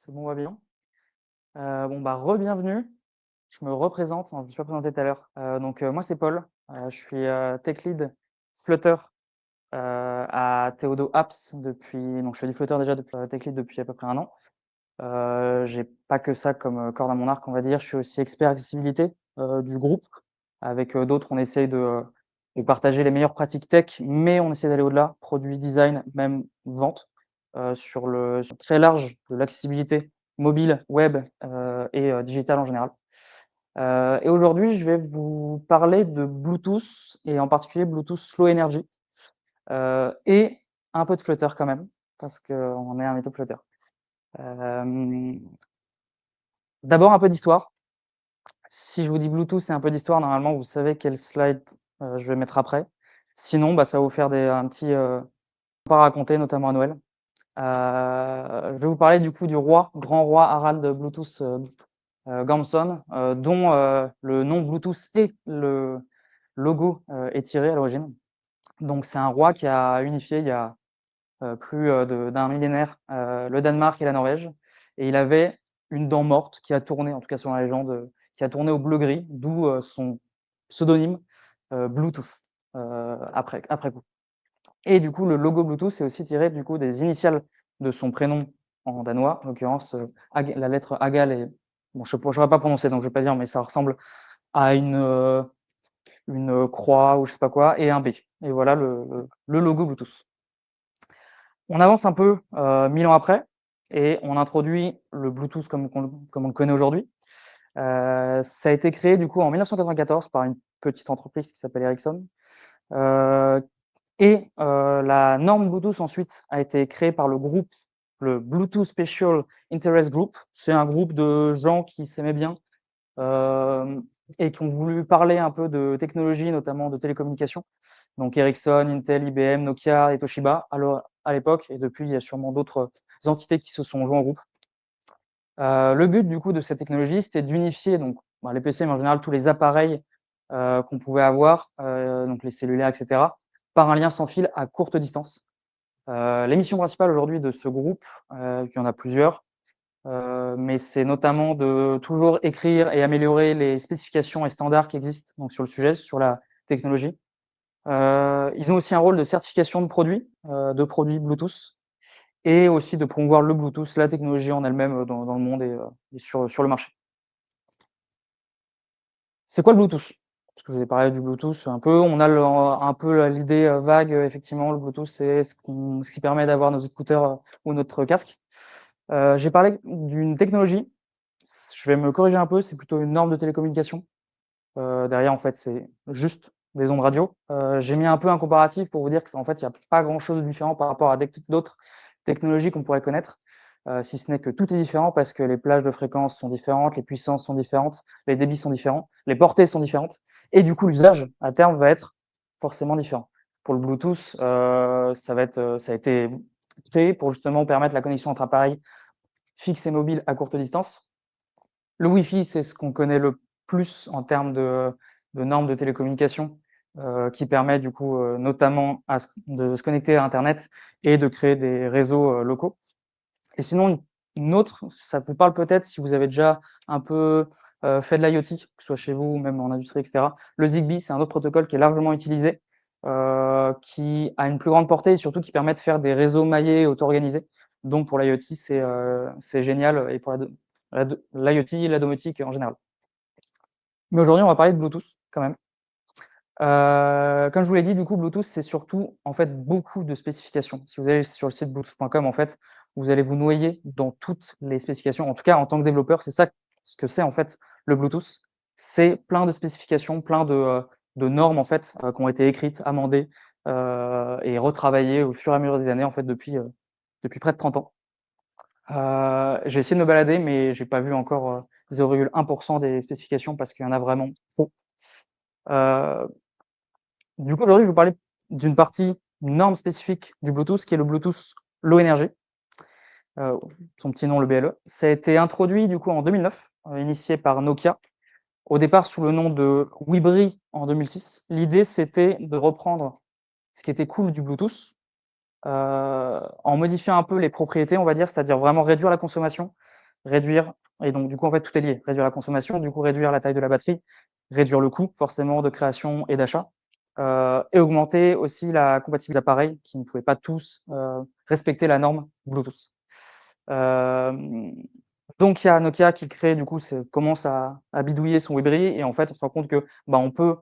C'est bon, on va bien? Re-bienvenue. Je me représente, hein, je ne me suis pas présenté tout à l'heure. Moi, c'est Paul. Je suis, tech lead Flutter, à Theodo Apps je fais du Flutter déjà depuis tech lead depuis à peu près 1 an. J'ai pas que ça comme, corde à mon arc, on va dire. Je suis aussi expert accessibilité, du groupe. Avec, d'autres, on essaye de partager les meilleures pratiques tech, mais on essaie d'aller au-delà, produit, design, même vente, sur très large de l'accessibilité mobile, web, digitale en général. Et aujourd'hui, je vais vous parler de Bluetooth et en particulier Bluetooth Low Energy, et un peu de Flutter quand même, parce qu'on est un métaux Flutter. Hem, D'abord un peu d'histoire. Si je vous dis Bluetooth et un peu d'histoire, normalement vous savez quel slide, je vais mettre après. Sinon, ça va vous faire un petit, pas raconter, notamment à Noël. Je vais vous parler du coup du grand roi Harald Bluetooth, Gamson, dont, le nom Bluetooth et le logo, est tiré à l'origine. Donc c'est un roi qui a unifié il y a, plus, d'un millénaire, le Danemark et la Norvège, et il avait une dent morte qui a tourné, en tout cas selon la légende, qui a tourné au bleu-gris, d'où, son pseudonyme, Bluetooth, après coup. Et du coup, le logo Bluetooth est aussi tiré du coup des initiales de son prénom en danois, en l'occurrence, Ag la lettre Agal est bon, je saurais pas prononcer, donc je vais pas dire, mais ça ressemble à une croix ou je sais pas quoi et un B, et voilà le logo Bluetooth. On avance un peu, 1000 ans après, et on introduit le Bluetooth comme on le connaît aujourd'hui. Ça a été créé du coup en 1994 par une petite entreprise qui s'appelle Ericsson. Heu la norme Bluetooth ensuite a été créée par le Bluetooth Special Interest Group. C'est un groupe de gens qui s'aimaient bien, hem et qui ont voulu parler un peu de technologie, notamment de télécommunications. Donc Ericsson, Intel, IBM, Nokia et Toshiba à l'époque, et depuis il y a sûrement d'autres entités qui se sont joints au groupe. Le but du coup de cette technologie, c'était d'unifier les PC, mais en général tous les appareils, qu'on pouvait avoir, donc les cellulaires et cetera, par un lien sans fil à courte distance. Les missions principales aujourd'hui de ce groupe, il y en a plusieurs, mais c'est notamment de toujours écrire et améliorer les spécifications et standards qui existent donc sur le sujet, sur la technologie. Ils ont aussi un rôle de certification de produits Bluetooth, et aussi de promouvoir le Bluetooth, la technologie en elle-même, dans le monde et sur le marché. C'est quoi le Bluetooth? Parce que je vous ai parlé du Bluetooth un peu. On a un peu l'idée, vague, effectivement, le Bluetooth, c'est ce qui permet d'avoir nos écouteurs, ou notre casque. J'ai parlé d'une technologie, je vais me corriger un peu, c'est plutôt une norme de télécommunication. Derrière, en fait, c'est juste des ondes radio. J'ai mis un peu un comparatif pour vous dire qu'en fait, il y a pas grand-chose de différent par rapport à d'autres technologies qu'on pourrait connaître, si ce n'est que tout est différent parce que les plages de fréquences sont différentes, les puissances sont différentes, les débits sont différents, les portées sont différentes, et du coup, l'usage à terme va être forcément différent. Pour le Bluetooth, ça a été créé pour justement permettre la connexion entre appareils fixes et mobiles à courte distance. Le Wi-Fi, c'est ce qu'on connaît le plus en termes de normes de télécommunication, qui permet du coup, notamment de se connecter à internet et de créer des réseaux, locaux. Et sinon, une autre, ça vous parle peut-être si vous avez déjà un peu, fait de l'IoT, que ce soit chez vous ou même en industrie et cetera. Le Zigbee, c'est un autre protocole qui est largement utilisé, qui a une plus grande portée et surtout qui permet de faire des réseaux maillés auto-organisés. Donc pour l'IoT, c'est génial, et pour l'IoT et la domotique en général. Mais aujourd'hui, on va parler de Bluetooth quand même. Comme je vous l'ai dit, du coup, Bluetooth, c'est surtout, en fait, beaucoup de spécifications. Si vous allez sur le site bluetooth.com, en fait, vous allez vous noyer dans toutes les spécifications. En tout cas, en tant que développeur, c'est ça ce que c'est, en fait, le Bluetooth. C'est plein de spécifications, plein de normes, en fait, qui ont été écrites, amendées, et retravaillées au fur et à mesure des années, en fait, depuis près de 30 ans. J'ai essayé de me balader, mais j'ai pas vu encore, 0,1 des spécifications parce qu'il y en a vraiment trop. Heu Du coup, aujourd'hui, je vais vous parler d'une partie, une norme spécifique du Bluetooth, qui est le Bluetooth Low Energy, heu, son petit nom, le BLE. Ça a été introduit du coup en 2009, initié par Nokia, au départ sous le nom de Wibri en 2006. L'idée, c'était de reprendre ce qui était cool du Bluetooth, en modifiant un peu les propriétés, on va dire, c'est-à-dire vraiment réduire la consommation réduire et donc du coup, en fait, tout est lié. Réduire la consommation, du coup, réduire la taille de la batterie, réduire le coût forcément de création et d'achat, et augmenter aussi la compatibilité des appareils qui ne pouvaient pas tous, respecter la norme Bluetooth. Hem, donc il y a Nokia qui crée du coup commence à bidouiller son Webry et en fait, on se rend compte que, bah, on peut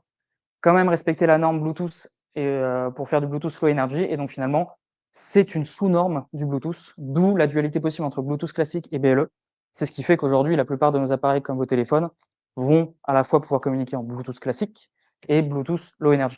quand même respecter la norme Bluetooth et pour faire du Bluetooth Low Energy et donc finalement, c'est une sous-norme du Bluetooth, d'où la dualité possible entre Bluetooth classique et BLE. C'est ce qui fait qu'aujourd'hui, la plupart de nos appareils comme vos téléphones vont à la fois pouvoir communiquer en Bluetooth classique et Bluetooth Low Energy.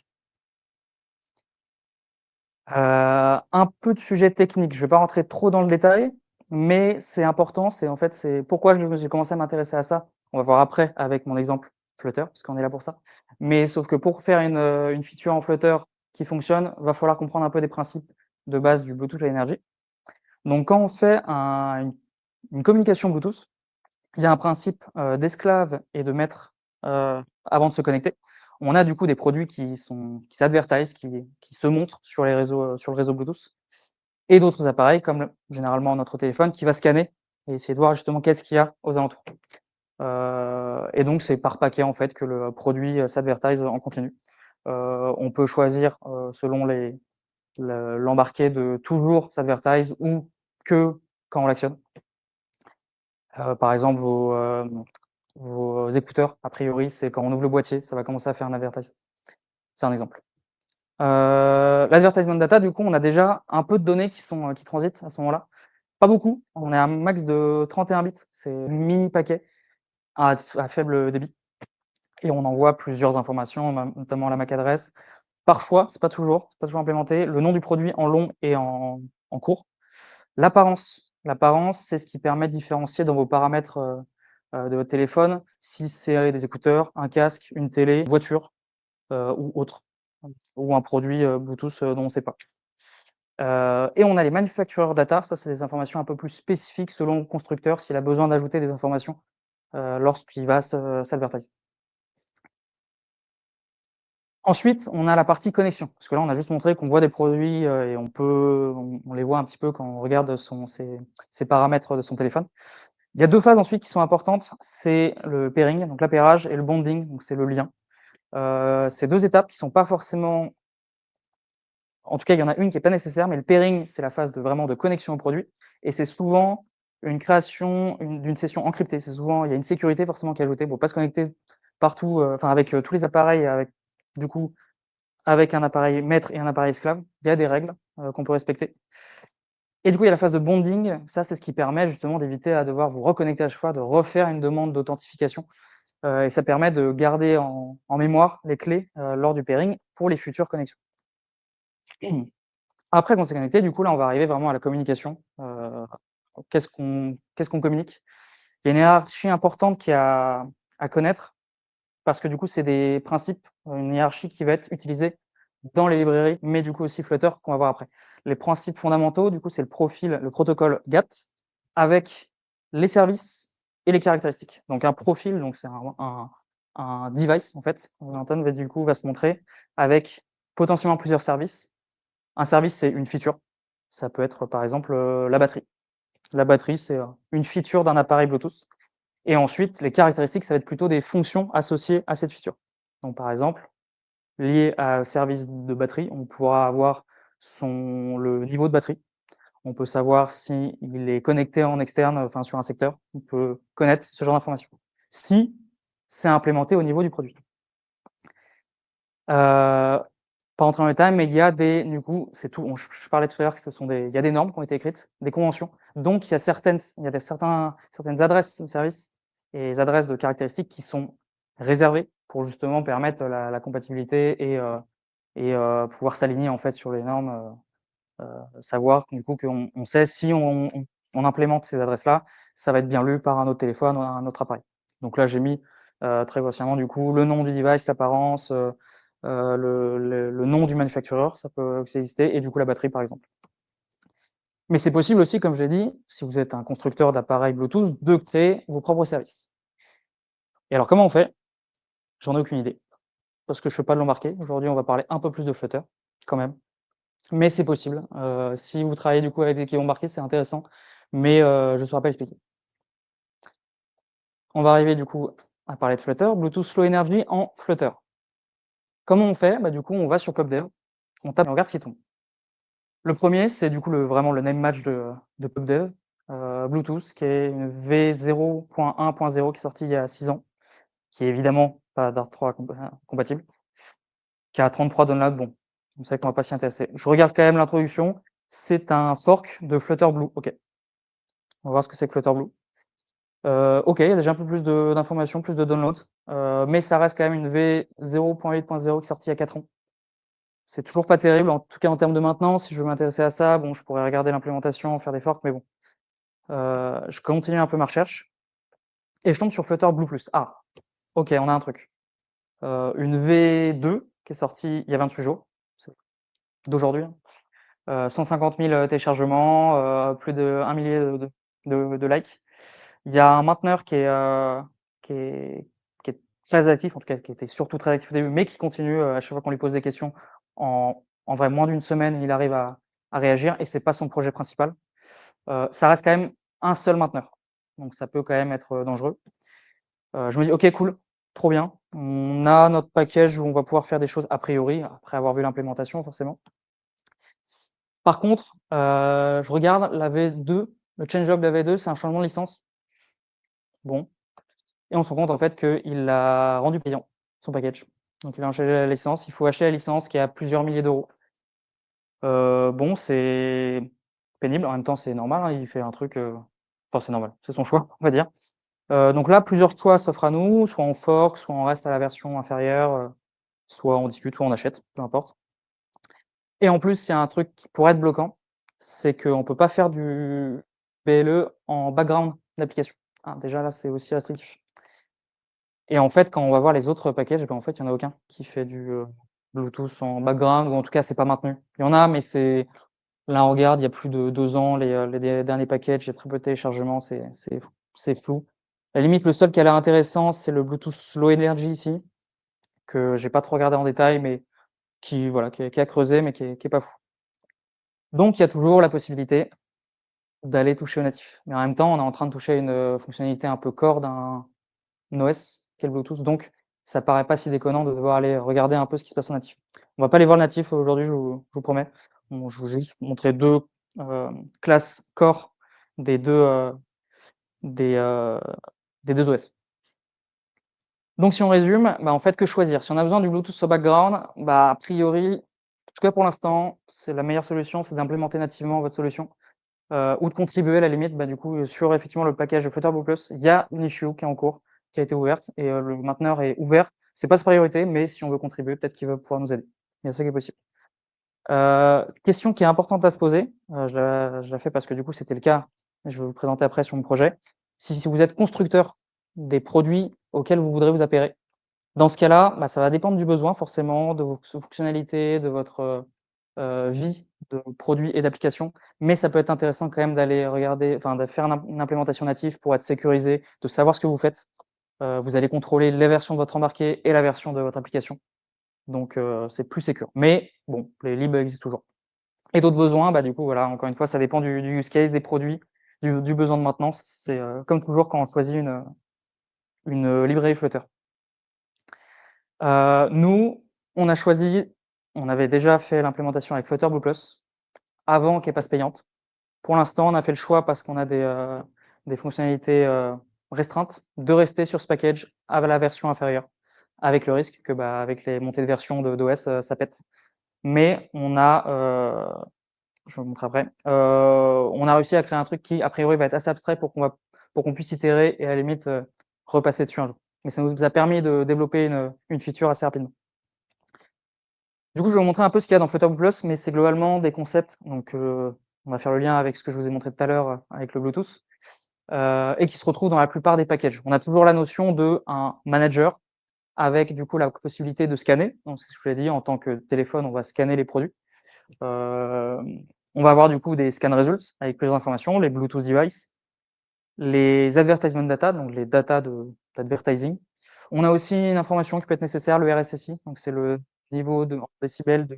Un peu de sujet technique, je ne vais pas rentrer trop dans le détail, mais c'est important, c'est pourquoi j'ai commencé à m'intéresser à ça. On va voir après avec mon exemple Flutter, parce qu'on est là pour ça. Mais sauf que pour faire une feature en Flutter qui fonctionne, va falloir comprendre un peu des principes de base du Bluetooth Low Energy. Donc quand on fait une communication Bluetooth, il y a un principe, d'esclave et de maître, avant de se connecter. On a du coup des produits qui s'advertisent, qui se montrent sur les réseaux, sur le réseau Bluetooth et d'autres appareils comme généralement notre téléphone qui va scanner et essayer de voir justement qu'est-ce qu'il y a aux alentours. Et donc c'est par paquet en fait que le produit, s'advertise en continu. On peut choisir, selon l'embarqué de toujours s'advertise ou que quand on l'actionne. Par exemple vos écouteurs, a priori, c'est quand on ouvre le boîtier, ça va commencer à faire un advertise. C'est un exemple. L'advertisement data, du coup, on a déjà un peu de données qui transitent à ce moment-là. Pas beaucoup, on est à un max de 31 bits, c'est mini paquet à faible débit et on envoie plusieurs informations, notamment la MAC adresse. Parfois, c'est pas toujours implémenté, le nom du produit en long et en court. L'apparence, c'est ce qui permet de différencier dans vos paramètres, de votre téléphone, si c'est des écouteurs, un casque, une télé, une voiture, ou autre, ou un produit, Bluetooth, dont on ne sait pas. Et on a les manufacturer data, ça c'est des informations un peu plus spécifiques selon le constructeur, s'il a besoin d'ajouter des informations, lorsqu'il va s'advertise. Ensuite, on a la partie connexion, parce que là, on a juste montré qu'on voit des produits, et on les voit un petit peu quand on regarde ses paramètres de son téléphone. Il y a 2 phases ensuite qui sont importantes, c'est le pairing, donc l'appairage et le bonding, donc c'est le lien. C'est 2 étapes qui sont pas forcément en tout cas, il y en a une qui est pas nécessaire, mais le pairing, c'est la phase de vraiment de connexion au produit et c'est souvent une création d'une session encryptée. C'est souvent il y a une sécurité forcément qui est ajoutée pour pas se connecter partout, enfin avec, tous les appareils avec du coup, avec un appareil maître et un appareil esclave. Il y a des règles, qu'on peut respecter et du coup, il y a la phase de bonding. Ça, c'est ce qui permet justement d'éviter à devoir vous reconnecter à chaque fois, de refaire une demande d'authentification, et ça permet de garder en mémoire les clés, lors du pairing pour les futures connexions. Après qu'on s'est connecté, du coup, là, on va arriver vraiment à la communication. Qu'est-ce qu'on communique? Il y a une hiérarchie importante qui a à connaître parce que, du coup, c'est des principes, une hiérarchie qui va être utilisée dans les librairies, mais du coup aussi Flutter qu'on va voir après. Les principes fondamentaux, du coup, c'est le protocole GATT avec les services et les caractéristiques. Donc un profil, donc c'est un device en fait, Anton va se montrer avec potentiellement plusieurs services. Un service, c'est une feature. Ça peut être, par exemple, la batterie. La batterie, c'est, une feature d'un appareil Bluetooth et ensuite, les caractéristiques, ça va être plutôt des fonctions associées à cette feature. Donc, par exemple, lié à un service de batterie, on pourra avoir le niveau de batterie. On peut savoir s'il est connecté en externe, enfin, sur un secteur. On peut connaître ce genre d'informations. Si c'est implémenté au niveau du produit. Heu Pas rentrer dans les détails, mais il y a du coup, c'est tout je parlais tout à l'heure que il y a des normes qui ont été écrites, des conventions. Donc il y a certaines adresses de services et les adresses de caractéristiques qui sont réservées pour justement permettre la compatibilité et pouvoir s'aligner en fait sur les normes, savoir du coup qu'on sait si on implémente ces adresses-là, ça va être bien lu par un autre téléphone ou un autre appareil. Donc là, j'ai mis, très grossièrement du coup le nom du device, l'apparence, le nom du manufacturer, ça peut aussi exister et du coup la batterie par exemple. Mais c'est possible aussi, comme j'ai dit, si vous êtes un constructeur d'appareils Bluetooth, de créer vos propres services. Et alors comment on fait? J'en ai aucune idée, parce que je fais pas de l'embarqué. Aujourd'hui, on va parler un peu plus de Flutter, quand même. Mais c'est possible. Si vous travaillez du coup avec des équipes embarquées, c'est intéressant, mais je ne saurais pas expliquer. on va arriver du coup à parler de Flutter, Bluetooth Low Energy en Flutter. Comment on fait? Bah, du coup, on va sur PubDev, on tape et on regarde ce qui tombe. Le premier, c'est du coup vraiment le name match de PubDev, Bluetooth, qui est une V0.1.0 qui est sortie il y a 6 ans, qui est évidemment pas Dart3 compatible, qui a 33 downloads. Bon, on sait qu'on va pas s'y intéresser. Je regarde quand même l'introduction. C'est un fork de Flutter Blue. OK. On va voir ce que c'est que Flutter Blue. OK, il y a déjà un peu plus d'informations, plus de downloads, mais ça reste quand même une V0.8.0 qui est sortie il y a 4 ans. C'est toujours pas terrible, en tout cas en termes de maintenance. Si je veux m'intéresser à ça, bon, je pourrais regarder l'implémentation, faire des forks, mais bon. Je continue un peu ma recherche et je tombe sur Flutter Blue+. Ah! OK, on a un truc. Une V2 qui est sortie il y a 28 jours, c'est d'aujourd'hui, hein. 150 000 téléchargements, plus d'1 millier de likes. Il y a un mainteneur qui est qui est très actif, en tout cas qui était surtout très actif au début, mais qui continue, à chaque fois qu'on lui pose des questions. En vrai, moins d'une semaine, il arrive à réagir et c'est pas son projet principal. Ça reste quand même un seul mainteneur, donc ça peut quand même être, dangereux. Je me dis: «OK, cool, trop bien. On a notre package où on va pouvoir faire des choses a priori», après avoir vu l'implémentation forcément. Par contre, je regarde la V2, le changelog de la V2, c'est un changement de licence. Bon, et on se rend compte en fait qu'il l'a rendu payant, son package. Donc il a changé la licence, il faut acheter la licence qui est à plusieurs milliers d'euros. Bon, c'est pénible, en même temps c'est normal, hein, il fait un truc, enfin c'est normal, c'est son choix, on va dire. Donc là, plusieurs choix s'offrent à nous, soit on fork, soit on reste à la version inférieure, soit on discute, soit on achète, peu importe. Et en plus, il y a un truc qui pourrait être bloquant, c'est qu'on peut pas faire du BLE en background d'application. Ah, déjà là, c'est aussi restrictif. Et en fait, quand on va voir les autres packages, en fait, il y en a aucun qui fait du, Bluetooth en background ou en tout cas, c'est pas maintenu. Il y en a, mais c'est là, on regarde, il y a plus de 2 ans, les derniers packages, il y a très peu de téléchargements, c'est flou. À la limite, le seul qui a l'air intéressant, c'est le Bluetooth Low Energy ici, que j'ai pas trop regardé en détail, mais qui voilà, qui est à creuser, mais qui est pas fou. Donc il y a toujours la possibilité d'aller toucher au natif. Mais en même temps, on est en train de toucher à une, fonctionnalité un peu core d'un OS qu'est le Bluetooth, donc ça paraît pas si déconnant de devoir aller regarder un peu ce qui se passe en natif. On va pas aller voir le natif aujourd'hui, je vous promets. Bon, je vous ai juste montré 2 classes core des 2, des, heu, des 2 OS. Donc si on résume, bah, en fait, que choisir? Si on a besoin du Bluetooth au background, bah, a priori, en tout cas pour l'instant, c'est la meilleure solution, c'est d'implémenter nativement votre solution, ou de contribuer à la limite, bah, du coup, sur effectivement le package de Flutter Blue+, il y a une issue qui est en cours, qui a été ouverte et le mainteneur est ouvert. C'est pas sa priorité, mais si on veut contribuer, peut-être qu'il va pouvoir nous aider. Il y a ça qui est possible. Question qui est importante à se poser, je la fais parce que du coup c'était le cas, et je vais vous le présenter après sur mon projet. Si vous êtes constructeur des produits auxquels vous voudrez vous appairer, dans ce cas-là, bah, ça va dépendre du besoin forcément, de vos fonctionnalités, de votre, vie de produits et d'applications, mais ça peut être intéressant quand même d'aller regarder, enfin de faire une implémentation native pour être sécurisé, de savoir ce que vous faites. Vous allez contrôler les versions de votre embarqué et la version de votre application, donc c'est plus sécure. Mais bon, les libs existent toujours. Et d'autres besoins, bah, du coup, voilà, encore une fois, ça dépend du use case, des produits, du besoin de maintenance. C'est, comme toujours quand on choisit une librairie Flutter. Nous, on a choisi on avait déjà fait l'implémentation avec Flutter Blue+, avant qu'elle passe payante. Pour l'instant, on a fait le choix parce qu'on a des fonctionnalités, restreintes, de rester sur ce package à la version inférieure, avec le risque que, bah, avec les montées de version d'OS, ça pète. Mais on a, je vous montre après, on a réussi à créer un truc qui, a priori, va être assez abstrait pour qu'on puisse itérer et à la limite, repasser dessus un jour. Mais ça nous a permis de développer une feature assez rapidement. Du coup, je vais vous montrer un peu ce qu'il y a dans Flutter Blue+, mais c'est globalement des concepts, donc on va faire le lien avec ce que je vous ai montré tout à l'heure, avec le Bluetooth, et qui se retrouvent dans la plupart des packages. On a toujours la notion d'un manager avec du coup la possibilité de scanner. Donc c'est ce que je vous l'ai dit, en tant que téléphone, on va scanner les produits. On va avoir du coup des scan results avec plusieurs informations, les Bluetooth devices, les advertisement data, donc les data d'advertising. On a aussi une information qui peut être nécessaire, le RSSI, donc c'est le niveau de en décibels de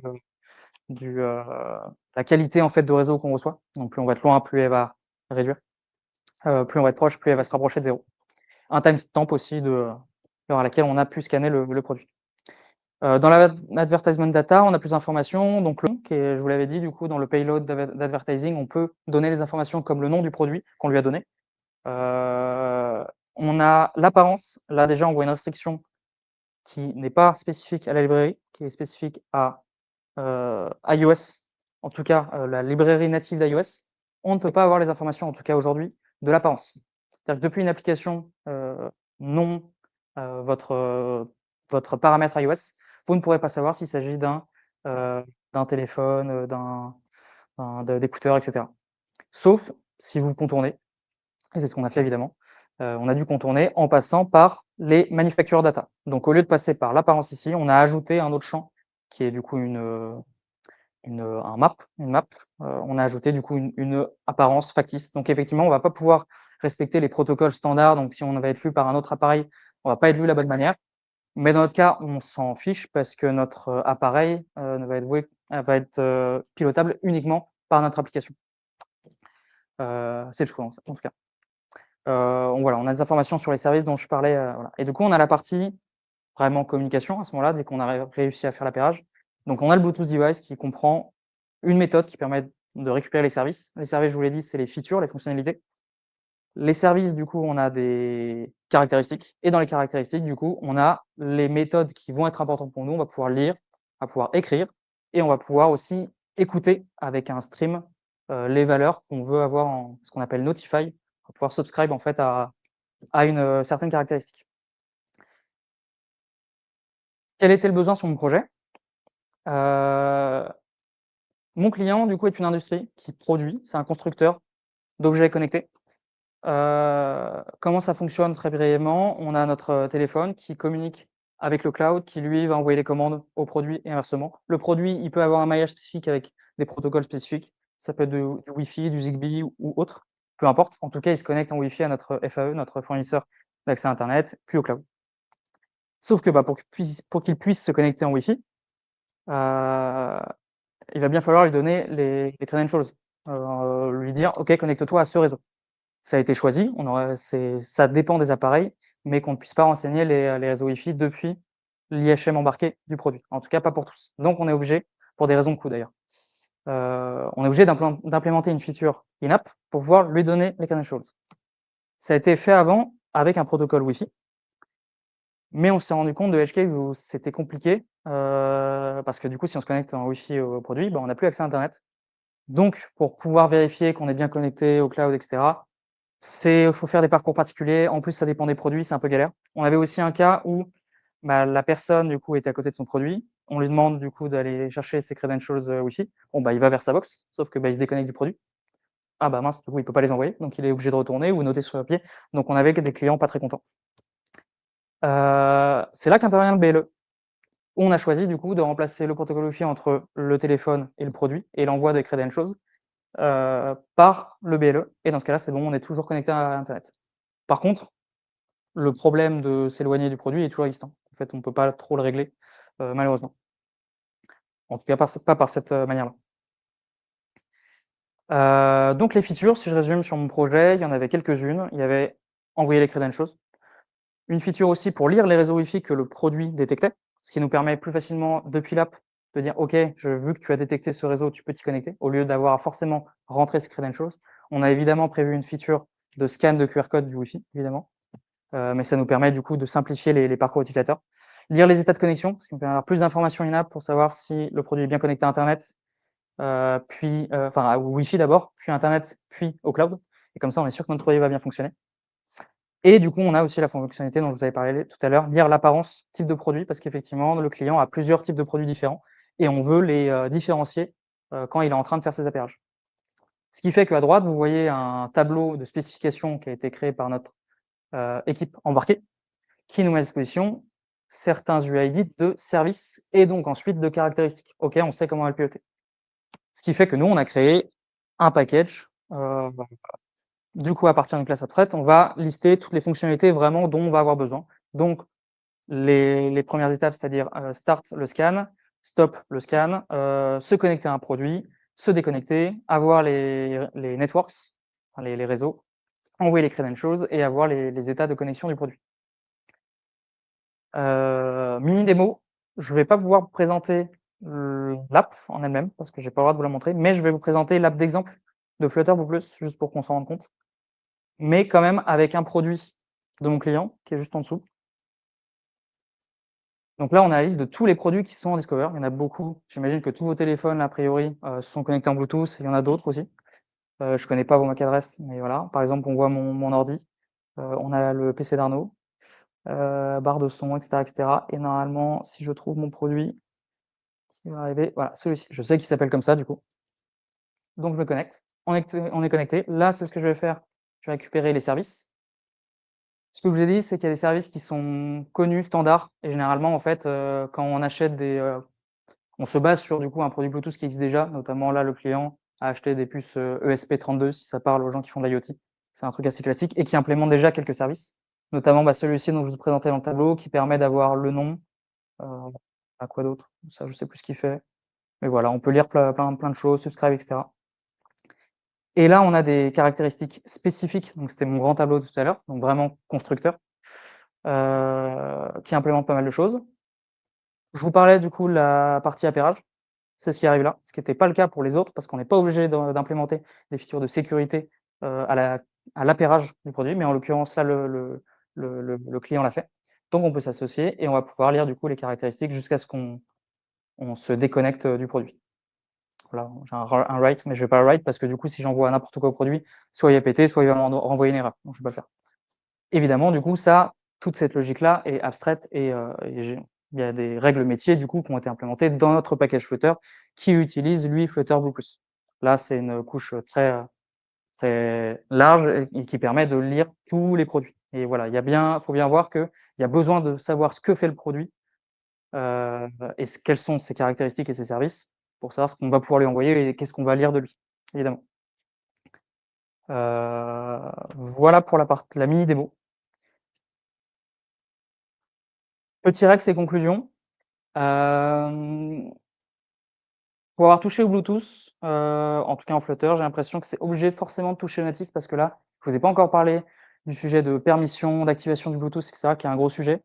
du, la qualité en fait de réseau qu'on reçoit. Donc plus on va être loin, plus elle va réduire. Plus on va être proche, plus elle va se rapprocher de 0. un timestamp aussi de l'heure à laquelle on a pu scanner le produit. Dans l'advertisement data, on a plus d'informations, donc le nom qui est je vous l'avais dit du coup dans le payload d'advertising, on peut donner des informations comme le nom du produit qu'on lui a donné. On a l'apparence, là déjà on voit une restriction qui n'est pas spécifique à la librairie, qui est spécifique à, iOS, en tout cas, la librairie native d'iOS. On ne peut pas avoir les informations, en tout cas aujourd'hui, de l'apparence. C'est-à-dire que depuis une application, non, votre paramètre iOS, vous ne pourrez pas savoir s'il s'agit d'un téléphone, d'écouteurs et cetera. Sauf si vous contournez, et c'est ce qu'on a fait évidemment. On a dû contourner en passant par les manufacturer data. Donc au lieu de passer par l'apparence ici, on a ajouté un autre champ qui est du coup une map. On a ajouté du coup une apparence factice. Donc effectivement, on va pas pouvoir respecter les protocoles standards. Donc si on va être lu par un autre appareil, on va pas être lu de la bonne manière. Mais dans notre cas, on s'en fiche parce que notre appareil va être pilotable uniquement par notre application. C'est le choix en tout cas. Voilà, on a des informations sur les services dont je parlais, voilà. Et du coup, on a la partie vraiment communication à ce moment-là, dès qu'on a réussi à faire l'appairage. Donc on a le Bluetooth device qui comprend une méthode qui permet de récupérer les services. Les services, je vous l'ai dit, c'est les features, les fonctionnalités. Les services, du coup, on a des caractéristiques et dans les caractéristiques, du coup, on a les méthodes qui vont être importantes pour nous. On va pouvoir lire, on va pouvoir écrire et on va pouvoir aussi écouter avec un stream, les valeurs qu'on veut avoir en ce qu'on appelle notify. On va pouvoir subscribe en fait à une, certaine caractéristique. Quel était le besoin sur mon projet? Heu, Mon client, du coup, est une industrie qui produit, c'est un constructeur d'objets connectés. Comment ça fonctionne très brièvement? On a notre, téléphone qui communique avec le cloud, qui lui va envoyer les commandes au produit et inversement. Le produit, il peut avoir un maillage spécifique avec des protocoles spécifiques. Ça peut être du Wi-Fi, du Zigbee ou autre, peu importe. En tout cas, il se connecte en Wi-Fi à notre FAE, notre fournisseur d'accès à internet, puis au cloud. Sauf que, bah, pour qu'il puisse se connecter en Wi-Fi, heu, il va bien falloir lui donner les credentials, lui dire: «OK, connecte-toi à ce réseau». Ça a été choisi, ça dépend des appareils, mais qu'on ne puisse pas renseigner les réseaux Wi-Fi depuis l'IHM embarqué du produit. En tout cas, pas pour tous. Donc on est obligé, pour des raisons de coût d'ailleurs, on est obligé d'implémenter une feature in-app pour pouvoir lui donner les credentials. Ça a été fait avant avec un protocole Wi-Fi, mais on s'est rendu compte de edge case où c'était compliqué, parce que du coup, si on se connecte en Wi-Fi au produit, bah, on n'a plus accès à internet. Donc pour pouvoir vérifier qu'on est bien connecté au cloud et cetera, faut faire des parcours particuliers. En plus, ça dépend des produits, c'est un peu galère. On avait aussi un cas où, bah, la personne, du coup, était à côté de son produit. On lui demande, du coup, d'aller chercher ses credentials, Wi-Fi. Bon, bah, il va vers sa box, sauf que, bah, il se déconnecte du produit. Ah, bah, mince, du coup, il peut pas les envoyer, donc il est obligé de retourner ou noter sur papier. Donc on avait que des clients pas très contents. C'est là qu'intervient le BLE. On a choisi, du coup, de remplacer le protocole Wi-Fi entre le téléphone et le produit et l'envoi des credentials, par le BLE et dans ce cas-là, c'est bon, on est toujours connecté à internet. Par contre, le problème de s'éloigner du produit est toujours existant. En fait, on ne peut pas trop le régler, malheureusement. En tout cas, pas par cette, manière-là. Donc les features, si je résume sur mon projet, il y en avait quelques-unes. Il y avait envoyer les credentials, une feature aussi pour lire les réseaux Wi-Fi que le produit détectait, ce qui nous permet plus facilement depuis l'app de dire: «OK, vu que tu as détecté ce réseau, tu peux t'y connecter», au lieu d'avoir à forcément rentrer ces credentials. On a évidemment prévu une feature de scan de QR code du Wi-Fi, évidemment. Mais ça nous permet du coup de simplifier les parcours utilisateurs. Lire les états de connexion, ce qui nous permet d'avoir plus d'informations in-app pour savoir si le produit est bien connecté à internet, puis, enfin au Wi-Fi d'abord, puis internet, puis au cloud et comme ça on est sûr que notre produit va bien fonctionner et du coup, on a aussi la fonctionnalité dont je vous avais parlé tout à l'heure, lire l'apparence type de produit parce qu'effectivement le client a plusieurs types de produits différents et on veut les, différencier, quand il est en train de faire ses appairages. Ce qui fait qu'à droite, vous voyez un tableau de spécification qui a été créé par notre, équipe embarquée qui nous met à disposition certains UID de services et donc ensuite de caractéristiques. OK, on sait comment on va le piloter. Ce qui fait que nous, on a créé un package, du coup, à partir d'une classe abstraite, on va lister toutes les fonctionnalités vraiment dont on va avoir besoin. Donc les premières étapes, c'est-à-dire, start le scan, stop le scan, se connecter à un produit, se déconnecter, avoir les networks, enfin les réseaux, envoyer les credentials et avoir les états de connexion du produit. Mini démo, je vais pas pouvoir vous présenter l'app en elle-même parce que j'ai pas le droit de vous la montrer, mais je vais vous présenter l'app d'exemple de Flutter Plus, juste pour qu'on s'en rende compte, mais quand même avec un produit de mon client qui est juste en dessous. Donc là, on a la liste de tous les produits qui sont en Discover. Il y en a beaucoup. J'imagine que tous vos téléphones, a priori, sont connectés en Bluetooth. Il y en a d'autres aussi. Je connais pas vos MAC adresses, mais voilà. Par exemple, on voit mon ordi. On a le PC d'Arnaud, barre de son, et cetera, et cetera. Et normalement, si je trouve mon produit qui va arriver, voilà, celui-ci. Je sais qu'il s'appelle comme ça, du coup. Donc je me connecte. On est connecté. Là, c'est ce que je vais faire. Je vais récupérer les services. Ce que je vous ai dit, c'est qu'il y a des services qui sont connus, standards, et généralement, en fait, quand on achète on se base sur, du coup, un produit Bluetooth qui existe déjà, notamment là, le client a acheté des puces, ESP32, si ça parle aux gens qui font de l'IoT. C'est un truc assez classique et qui implémente déjà quelques services, notamment, celui-ci dont je vous présentais dans le tableau, qui permet d'avoir le nom, heu, quoi d'autre? Ça, je sais plus ce qu'il fait, mais voilà, on peut lire plein de choses, subscribe, et cetera. Et là, on a des caractéristiques spécifiques, donc c'était mon grand tableau tout à l'heure, donc vraiment constructeur, qui implémente pas mal de choses. Je vous parlais du coup de la partie appairage, c'est ce qui arrive là, ce qui était pas le cas pour les autres parce qu'on n'est pas obligé d'implémenter des features de sécurité, à l'appairage du produit, mais en l'occurrence là, le client l'a fait. Donc on peut s'associer et on va pouvoir lire du coup les caractéristiques jusqu'à ce qu'on se déconnecte, du produit. Voilà, j'ai un write, mais je vais pas le write parce que du coup, si j'envoie n'importe quoi au produit, soit il va péter, soit il va m'en renvoyer une erreur, donc je vais pas le faire. Évidemment, du coup, ça, toute cette logique-là est abstraite et il y a des règles métiers, du coup, qui ont été implémentées dans notre package Flutter qui utilise, lui, Flutter Blue+. Là, c'est une couche, très large et qui permet de lire tous les produits et voilà, faut bien voir qu'il y a besoin de savoir ce que fait le produit, heu et quelles sont ses caractéristiques et ses services pour savoir ce qu'on va pouvoir lui envoyer et qu'est-ce qu'on va lire de lui, évidemment. Voilà pour la mini démo. Petit Rex et conclusion. Hem, pour avoir touché au Bluetooth, en tout cas en Flutter, j'ai l'impression que c'est obligé forcément de toucher au natif parce que là, je vous ai pas encore parlé du sujet de permission, d'activation du Bluetooth, et cetera, qui est un gros sujet.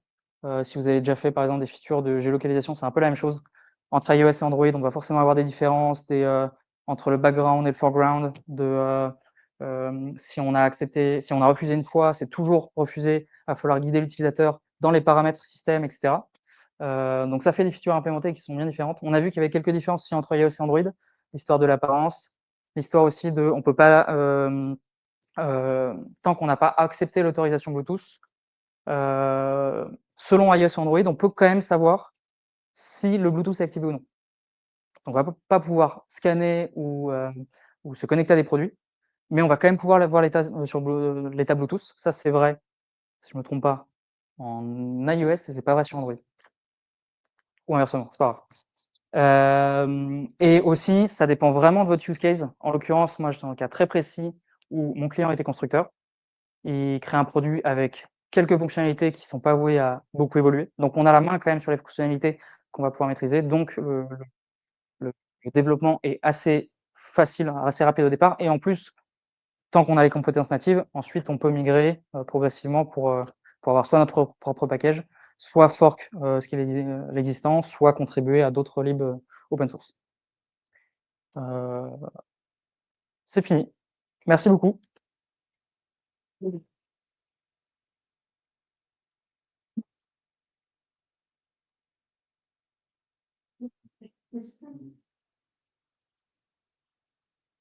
Si vous avez déjà fait, par exemple, des features de géolocalisation, c'est un peu la même chose. Entre iOS et Android, on va forcément avoir des différences, entre le background et le foreground, si on a refusé une fois, c'est toujours refusé, il va falloir guider l'utilisateur dans les paramètres système, et cetera. Donc ça fait des features implémentées qui sont bien différentes. On a vu qu'il y avait quelques différences aussi entre iOS et Android, l'histoire de l'apparence, l'histoire aussi de on peut pas, tant qu'on n'a pas accepté l'autorisation Bluetooth, selon iOS et Android, on peut quand même savoir si le Bluetooth est activé ou non. Donc on va pas pouvoir scanner ou se connecter à des produits, mais on va quand même pouvoir voir l'état, sur l'état Bluetooth. Ça, c'est vrai, si je me trompe pas, en iOS et c'est pas vrai sur Android. Ou inversement, c'est pas grave. Et aussi, ça dépend vraiment de votre use case. En l'occurrence, moi, j'étais dans un cas très précis où mon client était constructeur. Il crée un produit avec quelques fonctionnalités qui sont pas vouées à beaucoup évoluer. Donc on a la main quand même sur les fonctionnalités qu'on va pouvoir maîtriser. Donc le le développement est assez facile, assez rapide au départ et en plus, tant qu'on a les compétences natives, ensuite on peut migrer, progressivement pour avoir soit notre propre package, soit fork, ce qui est l'existant, soit contribuer à d'autres libs, open source. Heu, c'est fini. Merci beaucoup.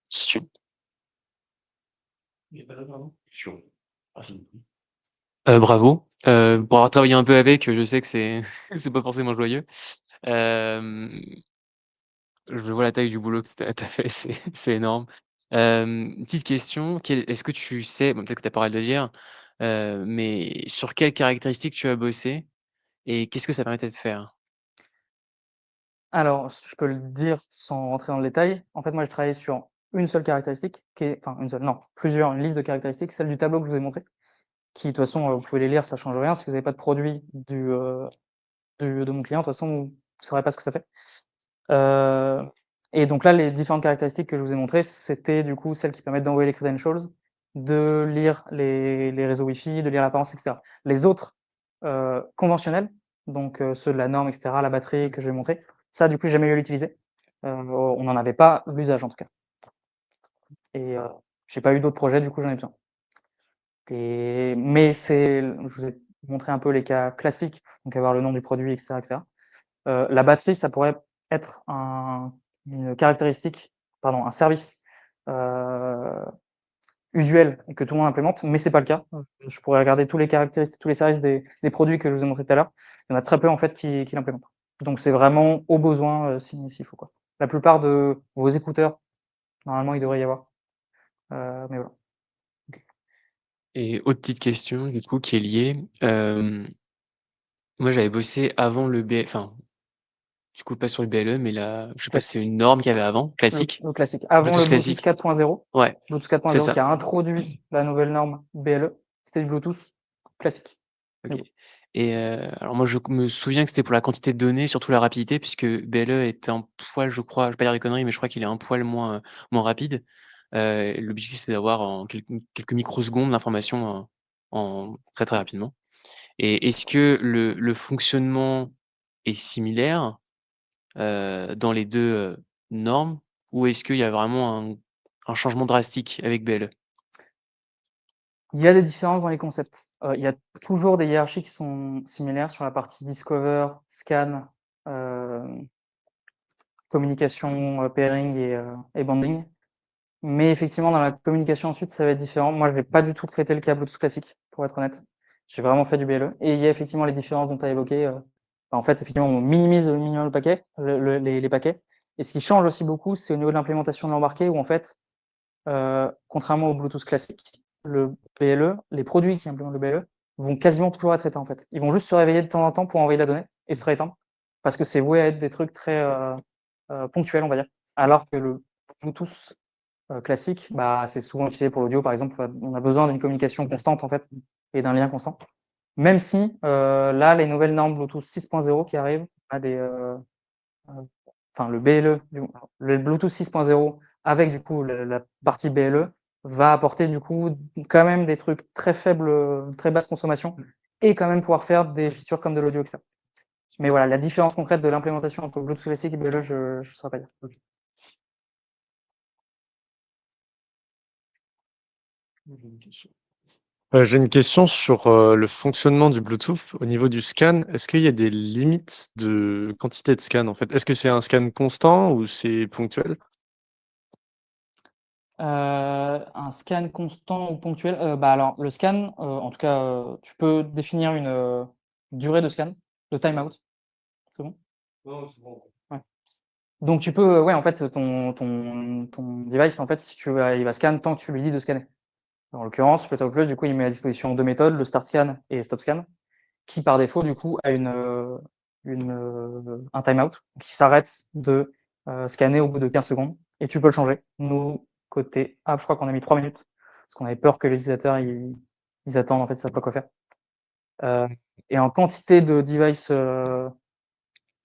Su bravo, pour avoir travaillé un peu avec, je sais que c'est c'est pas forcément joyeux. Hem, je vois la taille du boulot que tu as fait, c'est énorme. Petite question, quelle est-ce que tu sais, bon peut-être que tu as pas le droit de le dire, mais sur quelles caractéristiques tu as bossé et qu'est-ce que ça permettait de faire? Alors, je peux le dire sans rentrer dans le détail. En fait, moi, j'ai travaillé sur une seule caractéristique qui est enfin une seule, non, plusieurs, une liste de caractéristiques, celle du tableau que je vous ai montré, qui de toute façon, vous pouvez les lire, ça change rien. Si vous avez pas de produit de mon client, de toute façon, vous saurez pas ce que ça fait. Heu et donc là, les différentes caractéristiques que je vous ai montrées, c'était du coup celles qui permettent d'envoyer les credentials de lire les réseaux Wi-Fi, de lire l'apparence, et cetera. Les autres, conventionnels, donc ceux de la norme, et cetera, la batterie que je vais montrer, ça, du coup, j'ai jamais eu à l'utiliser. On n'en avait pas l'usage, en tout cas, et j'ai pas eu d'autres projets, du coup, j'en ai besoin. Mais je vous ai montré un peu les cas classiques, donc avoir le nom du produit, et cetera, et cetera. La batterie, ça pourrait être une caractéristique, pardon, un service usuel et que tout le monde implémente, mais c'est pas le cas. Je pourrais regarder tous les caractéristiques, tous les services des produits que je vous ai montrés tout à l'heure. Il y en a très peu en fait qui l'implémentent. Donc c'est vraiment au besoin s'il faut quoi. La plupart de vos écouteurs, normalement, il devrait y avoir. Mais voilà. Et autre petite question du coup qui est liée, moi j'avais bossé avant le B enfin, du coup pas sur le BLE, mais je sais pas si c'est Classique. une norme qu'il y avait avant, classique? Le classique. Avant Bluetooth le Bluetooth classique? 4.0, Ouais, Bluetooth c'est 4.0 qui ça. a introduit la nouvelle norme BLE, c'était du Bluetooth classique. OK. Et alors moi je me souviens que c'était pour la quantité de données, surtout la rapidité puisque BLE était un poil, je crois, je vais pas dire des conneries, mais je crois qu'il est un poil moins rapide. L'objectif c'est d'avoir en quelques microsecondes l'information en très, très rapidement. Et est-ce que le fonctionnement est similaire, dans les 2 normes? Ou est-ce qu'il y a vraiment un changement drastique avec BLE? Il y a des différences dans les concepts. Il y a toujours des hiérarchies qui sont similaires sur la partie discover, scan, hem, communication, pairing et banding. Mais effectivement, dans la communication ensuite, ça va être différent. Moi, je vais pas du tout traiter le câble Bluetooth classique, pour être honnête. J'ai vraiment fait du BLE et il y a effectivement les différences dont tu as évoqué, en fait, effectivement, on minimise au minimum le paquet, les paquets, et ce qui change aussi beaucoup, c'est au niveau de l'implémentation de l'embarqué où en fait, contrairement au Bluetooth classique, le BLE, les produits qui implémentent le BLE vont quasiment toujours être éteints, en fait. Ils vont juste se réveiller de temps en temps pour envoyer de la donnée et se rééteindre parce que c'est voué à être des trucs très, ponctuels, on va dire. Alors que le Bluetooth, classique, bah, c'est souvent utilisé pour l'audio, par exemple, on a besoin d'une communication constante, en fait, et d'un lien constant. Même si, là, les nouvelles normes Bluetooth 6.0 qui arrivent, à des, enfin le BLE, le Bluetooth 6.0 avec du coup la partie BLE va apporter du coup quand même des trucs très faibles, très basse consommation et quand même pouvoir faire des features comme de l'audio et cetera. Mais voilà, la différence concrète de l'implémentation entre Bluetooth classique et BLE, je ne saurais pas dire. J'ai une question sur, le fonctionnement du Bluetooth. Au niveau du scan, est-ce qu'il y a des limites de quantité de scan, en fait? Est-ce que c'est un scan constant ou c'est ponctuel? Un scan constant ou ponctuel? Bah, alors le scan, en tout cas, tu peux définir une, durée de scan, de timeout. C'est bon? Non, c'est bon. Ouais. Donc tu peux, ouais, en fait, ton device, en fait, si tu veux, il va scan tant que tu lui dis de scanner. En l'occurrence, Flutter Plus, du coup, il met à disposition 2 méthodes, le start scan et stop scan, qui par défaut, du coup, a un timeout qui s'arrête de, scanner au bout de 15 secondes et tu peux le changer. Nous, côté app, je crois qu'on a mis 3 minutes parce qu'on avait peur que les utilisateurs, ils attendent, en fait, ils savent pas quoi faire. Heu et en quantité de device,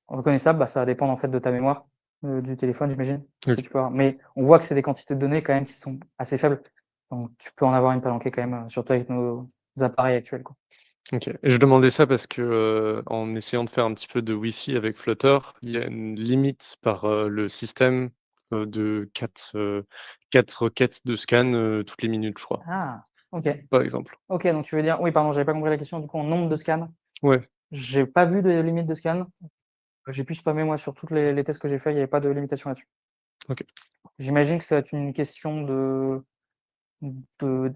reconnaissable, bah, ça va dépendre, en fait, de ta mémoire, du téléphone, j'imagine, ce que OK, tu peux avoir. Mais on voit que c'est des quantités de données quand même qui sont assez faibles. Donc tu peux en avoir une palanquée quand même, surtout avec nos appareils actuels, quoi. OK, et je demandais ça parce que, en essayant de faire un petit peu de Wi-Fi avec Flutter, il y a une limite par, le système, de 4 requêtes de scan, toutes les minutes, je crois, Ah! OK. par exemple. OK, donc tu veux dire oui, pardon, j'avais pas compris la question, du coup, en nombre de scans. Ouais, J'ai pas vu de limite de scan. J'ai pu spammer moi sur toutes les tests que j'ai fait, il y avait pas de limitation là-dessus. OK. J'imagine que ça va être une question de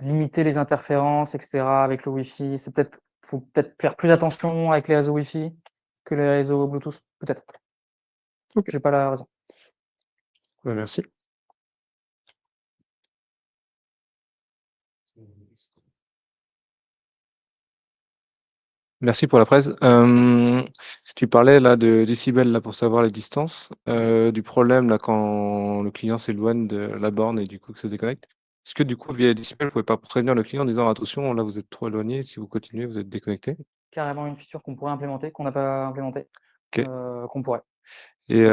limiter les interférences et cetera avec le Wi-Fi. Faut peut-être faire plus attention avec les réseaux Wi-Fi que les réseaux Bluetooth, peut-être. OK, J'ai pas la raison. bah, merci. Merci pour la presse. Tu parlais là de décibels là pour savoir les distances, du problème là quand le client s'éloigne de la borne et du coup que ça déconnecte. Est-ce que du coup via les décibels, vous pouvez pas prévenir le client en disant: «Attention, là vous êtes trop éloigné, si vous continuez, vous êtes déconnecté»? Carrément une feature qu'on pourrait implémenter, qu'on n'a pas implémentée, OK. qu'on pourrait. Et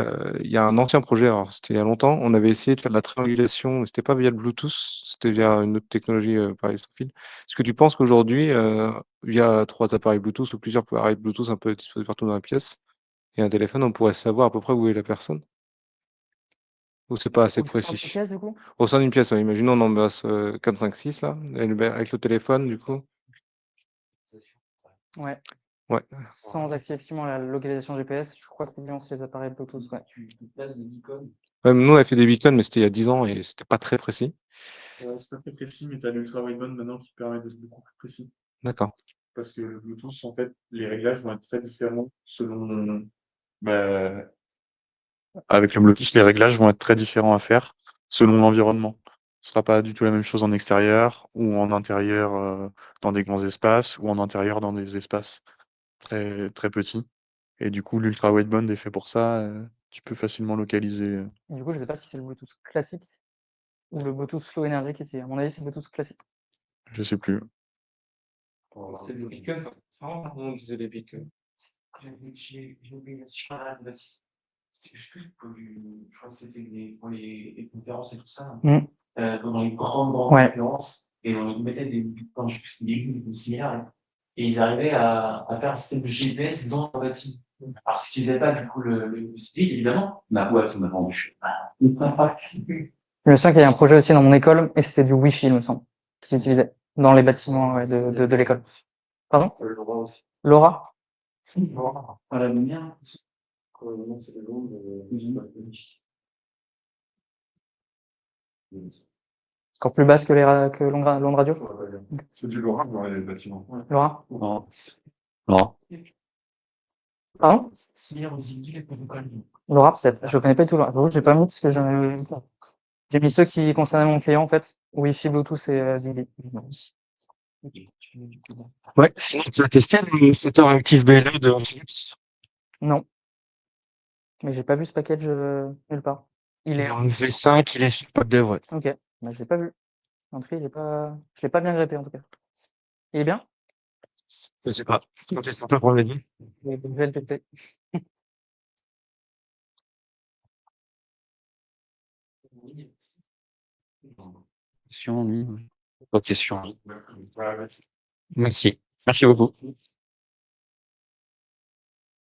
il y a un ancien projet, alors c'était il y a longtemps, on avait essayé de faire de la triangulation, mais c'était pas via le Bluetooth, c'était via une autre technologie, pareil sans fil. Est-ce que tu penses qu'aujourd'hui, via 3 appareils Bluetooth ou plusieurs appareils Bluetooth un peu disposés partout dans la pièce et un téléphone, on pourrait savoir à peu près où est la personne? Ou c'est pas assez Au sein d'une précis? pièce, du coup? Au sein d'une pièce, ouais, imaginons on embrasse 4, 5, 6 là, avec le téléphone du coup. Ouais. Ouais. Sans activer effectivement la localisation GPS, je crois qu'effectivement c'est les appareils Bluetooth, ouais. Ouais, nous on a fait des beacons, mais c'était il y a 10 ans et c'était pas très précis. C'est pas très précis, mais tu as l'ultra wideband maintenant qui permet d'être beaucoup plus précis. D'accord. Parce que le Bluetooth, en fait, les réglages vont être très différents selon. Bah, avec le Bluetooth, les réglages vont être très différents à faire selon l'environnement. Ce sera pas du tout la même chose en extérieur ou en intérieur, dans des grands espaces ou en intérieur dans des espaces très, très petits. Et du coup, l'ultra wideband est fait pour ça. Tu peux facilement localiser. Du coup, je sais pas si c'est le Bluetooth classique ou le Bluetooth Low Energy qui est, à mon avis, c'est le Bluetooth classique. Je sais plus. C'était des beacons, ça? Ah, on disait des beacons. J'ai oublié c'était juste pour je crois que c'était pour les conférences et tout ça. Pendant les grandes conférences, et on mettait quand je des similaires, et ils arrivaient à faire un système de GPS dans un bâtiment. Alors, si tu n'utilisais pas du coup le site, évidemment, ma boîte m'a vendu. Je me souviens qu'il y a un projet aussi dans mon école, et c'était du Wi-Fi, il me semble, qu'ils utilisaient dans les bâtiments ouais, de l'école. Pardon? Laura aussi. Laura? Laura. À la lumière. Non, c'est le nom de Encore plus basse que que l'onde radio? C'est du LoRa dans les bâtiments. Laura? Non. Non. Pardon? Similaire aux Zigbee, les protocoles. Laura, peut-être. Je connais pas du tout Laura. J'avoue, j'ai pas mis parce que j'ai mis ceux qui concernaient mon client, en fait. Wi-Fi, Bluetooth et Zigbee. Ouais, sinon tu as testé le flotteur actif BLE de Philips? Non. Mais j'ai pas vu ce package nulle part. Il est. En V5, il est sur pod dev, ouais. Ok. Bah, je l'ai pas vu. En tout cas, je l'ai pas bien grippé, en tout cas. Il est bien? Je sais pas. Quand tu sens pas pour l'aider. Je vais le tester. Question en ligne. Ok, question en ligne. Merci. Merci beaucoup.